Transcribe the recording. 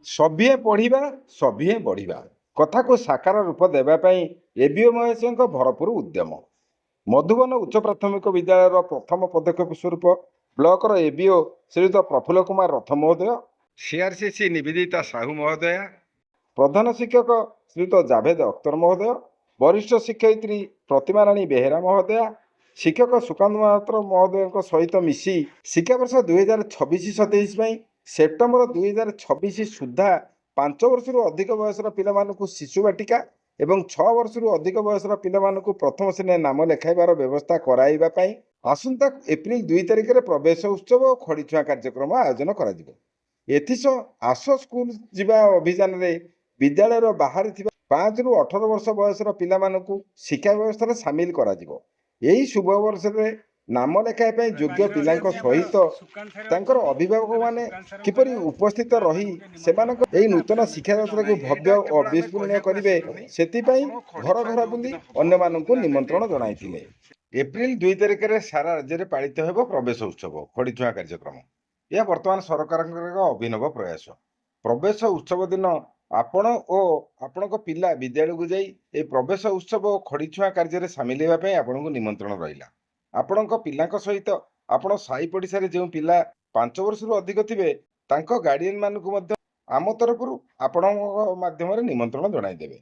ସଭିଏ ପଢ଼ିବା ସଭିଏ ବଢ଼ିବା କଥାକୁ ସାକାର ରୂପ ଦେବା ପାଇଁ ଏବିଓ ମହେଶଙ୍କ ଭରପୁର ଉଦ୍ୟମ। ମଧୁବନ ଉଚ୍ଚ ପ୍ରାଥମିକ ବିଦ୍ୟାଳୟର ପ୍ରଥମ ପଦକ୍ଷେପ ସ୍ୱରୂପ ବ୍ଲକର ଏବିଓ ଶ୍ରୀଯୁକ୍ତ ପ୍ରଫୁଲ୍ଲ କୁମାର ରଥ ମହୋଦୟ, ସିଆରସିସି ନିବେଦିତା ସାହୁ ମହୋଦୟା, ପ୍ରଧାନ ଶିକ୍ଷକ ଶ୍ରୀଯୁକ୍ତ ଜାଭେଦ ଅଖତର ମହୋଦୟ, ବରିଷ୍ଠ ଶିକ୍ଷୟିତ୍ରୀ ପ୍ରତିମା ରାଣୀ ବେହେରା ମହୋଦୟା, ଶିକ୍ଷକ ସୁକାନ୍ତ ମହାପାତ୍ର ମହୋଦୟଙ୍କ ସହିତ ମିଶି ଶିକ୍ଷାବର୍ଷ 2026-27 ପାଇଁ ସେପ୍ଟେମ୍ବର 2026 ସୁଦ୍ଧା 5 ବର୍ଷରୁ ଅଧିକ ବୟସର ପିଲାମାନଙ୍କୁ ଶିଶୁ ବାଟିକା ଏବଂ 6 ବର୍ଷରୁ ଅଧିକ ବୟସର ପିଲାମାନଙ୍କୁ ପ୍ରଥମ ଶ୍ରେଣୀରେ ନାମ ଲେଖାଇବାର ବ୍ୟବସ୍ଥା କରାଇବା ପାଇଁ ଆସନ୍ତା ଏପ୍ରିଲ 2 ତାରିଖରେ ପ୍ରବେଶ ଉତ୍ସବ ଓ ଖଡ଼ିଛୁଆଁ କାର୍ଯ୍ୟକ୍ରମ ଆୟୋଜନ କରାଯିବ। ଏଥିସହ ଆସ ସ୍କୁଲ ଯିବା ଅଭିଯାନରେ ବିଦ୍ୟାଳୟର ବାହାରେ ଥିବା 5ରୁ 18 ବର୍ଷ ବୟସର ପିଲାମାନଙ୍କୁ ଶିକ୍ଷା ବ୍ୟବସ୍ଥାରେ ସାମିଲ କରାଯିବ। ଏହି ଶୁଭ ବର୍ଷରେ ନାମ ଲେଖାଇବା ପାଇଁ ଯୋଗ୍ୟ ପିଲାଙ୍କ ସହିତ ତାଙ୍କର ଅଭିଭାବକମାନେ କିପରି ଉପସ୍ଥିତ ରହି ସେମାନଙ୍କ ଏହି ନୂତନ ଶିକ୍ଷାଯାତ୍ରାକୁ ଭବ୍ୟ ଓ ଅବିସ୍ମରଣୀୟ କରିବେ, ସେଥିପାଇଁ ଘର ଘର ବୁଲି ଅନ୍ୟମାନଙ୍କୁ ନିମନ୍ତ୍ରଣ ଜଣାଇଥିଲେ। ଏପ୍ରିଲ 2 ତାରିଖରେ ସାରା ରାଜ୍ୟରେ ପାଳିତ ହେବ ପ୍ରବେଶ ଉତ୍ସବ ଖଡ଼ିଛୁଆଁ କାର୍ଯ୍ୟକ୍ରମ। ଏହା ବର୍ତ୍ତମାନ ସରକାରଙ୍କର ଏକ ଅଭିନବ ପ୍ରୟାସ। ପ୍ରବେଶ ଉତ୍ସବ ଦିନ ଆପଣ ଓ ଆପଣଙ୍କ ପିଲା ବିଦ୍ୟାଳୟକୁ ଯାଇ ଏହି ପ୍ରବେଶ ଉତ୍ସବ ଓ ଖଡ଼ିଛୁଆଁ କାର୍ଯ୍ୟରେ ସାମିଲ ହେବା ପାଇଁ ଆପଣଙ୍କୁ ନିମନ୍ତ୍ରଣ ରହିଲା। ଆପଣଙ୍କ ପିଲାଙ୍କ ସହିତ ଆପଣ ସାହି ପଡ଼ିଶାରେ ଯେଉଁ ପିଲା 5 ବର୍ଷରୁ ଅଧିକ ଥିବେ ତାଙ୍କ ଗାର୍ଡିଆନ ମାନଙ୍କୁ ମଧ୍ୟ ଆମ ତରଫରୁ ଆପଣଙ୍କ ମାଧ୍ୟମରେ ନିମନ୍ତ୍ରଣ ଜଣାଇଦେବେ।